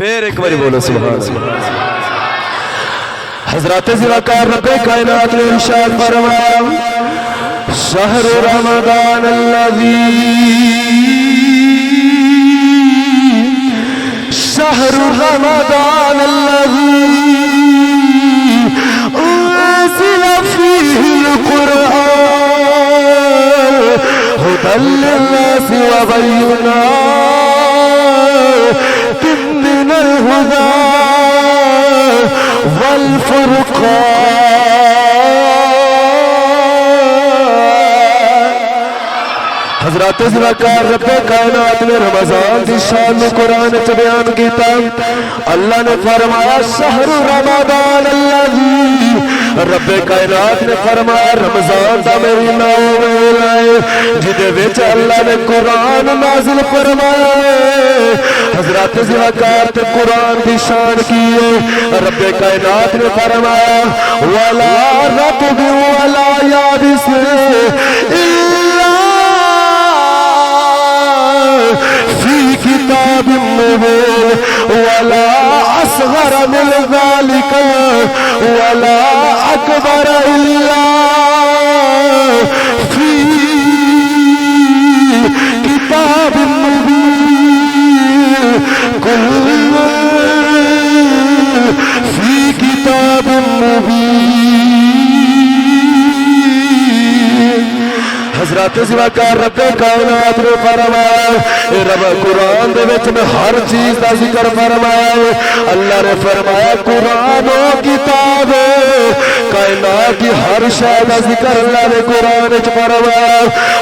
پھر ایک باری بولو سبحان اللہ۔ حضرات ذوالوقار رب کائنات نے ارشاد فرمایا شہر رمضان شهر رمضان الذي أنزل فيه القرآن هدى للناس وبينات من الهدى والفرقان۔ حضرات ذوالوقار رب کائنات نے رمضان دی شان میں قرآن چ بیان کیتا۔ اللہ نے فرمایا شہر رمضان الذی، رب کائنات نے فرمایا رمضان دا مہینہ ہے جدے وچ اللہ نے قرآن نازل فرمایا ہے۔ حضرات ذوالوقار تے قرآن دی شان کی ہے۔ رب کائنات نے فرمایا ولا رطب ولا یابس كتاب مبين ولا أصغر من ذلك ولا أكبر إلا في كتاب مبين كل في كتاب مبين۔ حضرات ذوالوقار رب کائنات نے فرمایا رب قرآن دے وچ میں ہر چیز دا ذکر فرمایا۔ اللہ نے فرمایا قرآن و کتاب کائنات کی ہر شے دا ذکر اللہ نے قرآن وچ فرمایا۔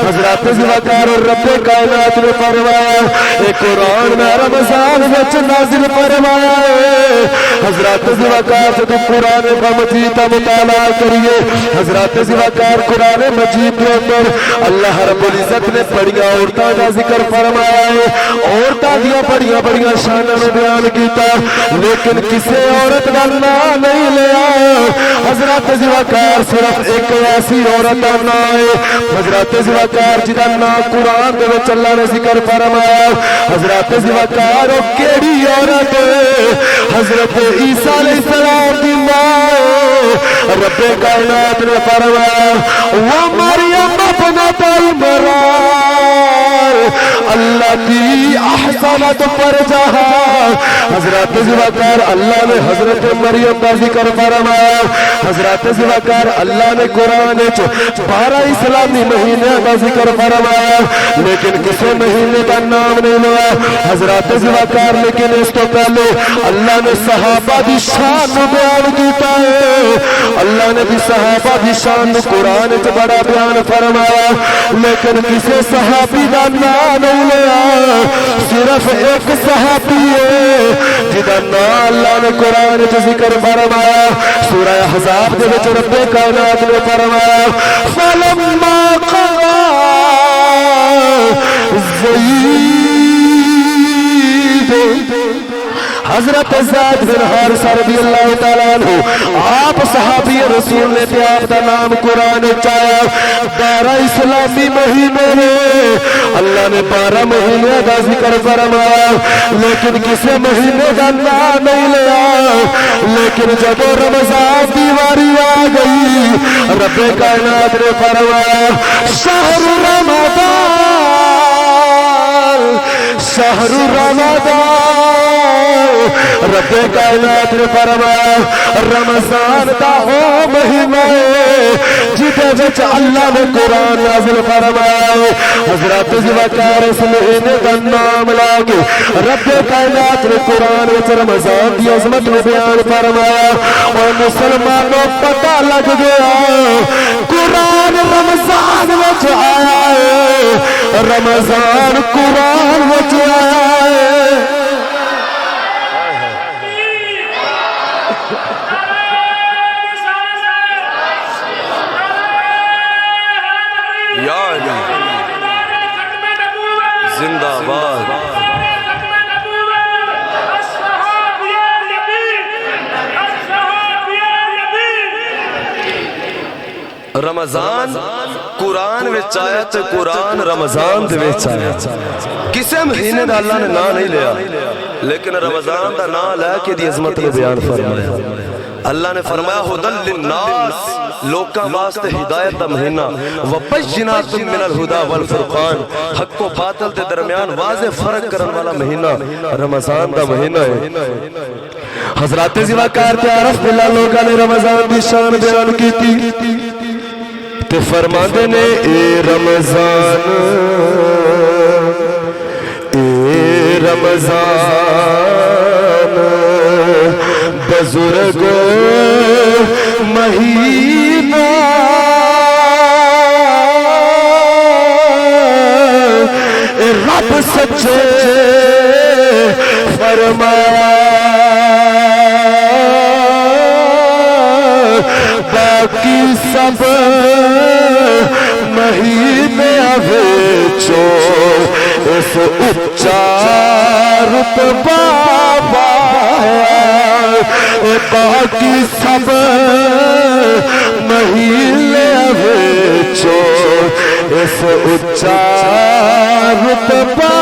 حضرات ذوالوقار رب کائنات نے فرمایا اے قرآن میں رمضان وچ نازل فرمایا ہے۔ حضرات ذوالوقار جب قرآن مجید کا مطالعہ کریے حضرات ذوالوقار قرآن مجید کے اندر اللہ رب العزت نے بڑیاں عورتاں کا ذکر فرمایا ہے۔ عورتاں دیا بڑیاں بڑیاں شاناں نوں بیان کیتا لیکن کسے عورت دا نام نہیں لیا۔ حضرات ذوالوقار صرف ایک ایسی عورت دا نام ہے حضرات ذوالوقار جدا نام قرآن دے وچ اللہ نے ذکر فرمایا۔ حضرات ذوالوقار او کیڑی عورت حضرت عیسیٰ علیہ السلام دی ماں رب کائنات نے فرمایا ومریم ابنت عمران التي احصنت فرجها۔ حضرات ذوالوقار اللہ نے حضرت مریم کا ذکر فرمایا۔ حضرات ذوالوقار اللہ نے قرآن 12 اسلامی مہینے کا ذکر فرمایا لیکن کسی مہینے کا نام نہیں لیا۔ حضرات ذوالوقار لیکن اس تو پہلے اللہ نے صحابہ دی شان بیان کیتا ہے۔ اللہ نے بھی صحابہ دی شان قرآن چ بڑا بیان فرمایا لیکن کسی صحابی دا نام نہیں لیا۔ صرف ایک صحابی ہے جدا نام اللہ نے قرآن چ ذکر فرمایا۔ سورہ احزاب دے وچ رب کائنات نے فرمایا فلما قضى زید حضرت زید بن حارثہ رضی اللہ تعالیٰ عنہ آپ صحابی رسول نے بھی آپ دا نام قرآن چایا۔ 12 اسلامی مہینے میں اللہ نے 12 مہینے کا ذکر فرمایا لیکن کسی مہینے کا نام نہیں لیا۔ لیکن جب رمضان کی واری آ گئی رب کائنات نے فرمایا شہر رمضان شہر رمضان رب کائنات نے فرمایا رمضان دا او مہینہ جدے وچ اللہ نے قرآن نازل فرمایا۔ حضرات ذوالوقار اس مہینے کا نام لا کے رب کائنات نے قرآن وچ رمضان دی عظمت نو بیان فرمایا۔ اور مسلمانوں پتہ لگ گیا قرآن رمضان وچ آیا ہے رمضان قرآن وچ آیا ہے۔ زندہ باد رمضان قرآن وچ آیا تے قرآن رمضان دے وچ آیا۔ کسے مہینے دا اللہ نے نام نہیں لیا لیکن رمضان دا نام لے کے دی عظمت نے بیان فرمایا اللہ نے فرمایا ہدل للناس لوکاں واسطے ہدایت دا مہینہ وبینات من الہدا والفرقان حق و باطل دے درمیان واضح فرق کرن والا مہینہ رمضان دا مہینہ ہے حضرات زیواکار تے عرف باللہ لوگاں نے رمضان دی شان بیان کی تھی تے فرماندے نے اے رمضان بزرگ مہینہ رب سچے فرمایا باقی سب مہینے وچوں اس اچا رتبہ باقی سب مہینے وچوں اس اچا رتبہ